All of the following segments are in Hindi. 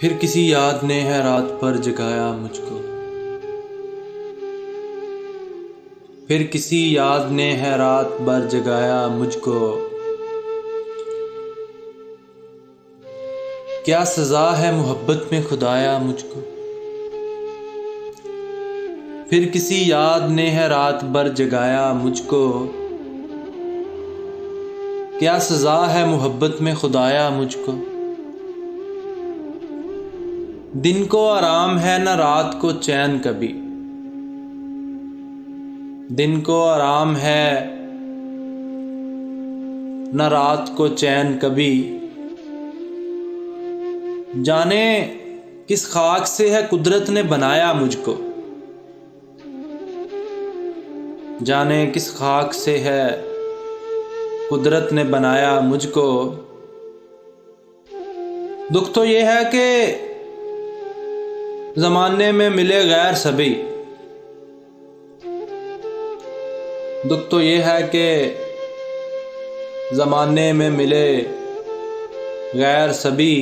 फिर किसी याद ने है रात भर जगाया मुझको। फिर किसी याद ने है रात भर जगाया मुझको। क्या सजा है मोहब्बत में खुदाया मुझको। फिर किसी याद ने है रात भर जगाया मुझको। क्या सजा है मोहब्बत में खुदाया मुझको। दिन को आराम है न रात को चैन कभी। दिन को आराम है न रात को चैन कभी। जाने किस खाक से है कुदरत ने बनाया मुझको। जाने किस खाक से है कुदरत ने बनाया मुझको। दुख तो ये है कि ज़माने में मिले गैर सभी। दुख तो ये है कि ज़माने में मिले गैर सभी।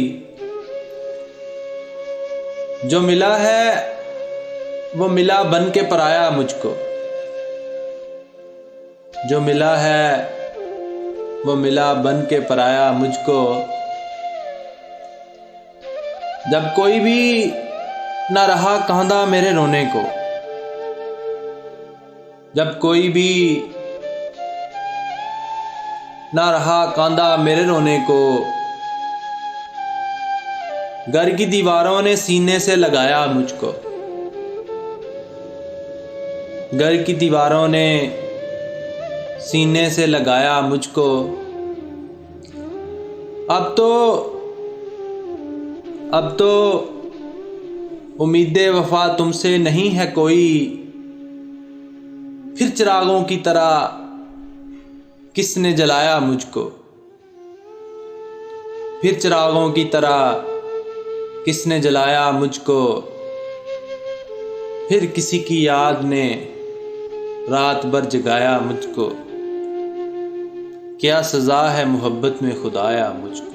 जो मिला है वो मिला बन के पराया मुझको। जो मिला है वो मिला बन के पराया मुझको। जब कोई भी न रहा कांधा मेरे रोने को। जब कोई भी न रहा कांधा मेरे रोने को। घर की दीवारों ने सीने से लगाया मुझको। घर की दीवारों ने सीने से लगाया मुझको। अब तो उम्मीदे वफा तुमसे नहीं है कोई। फिर चिरागों की तरह किसने जलाया मुझको। फिर चिरागों की तरह किसने जलाया मुझको। फिर किसी की याद ने रात भर जगाया मुझको। क्या सजा है मोहब्बत में खुदाया मुझको।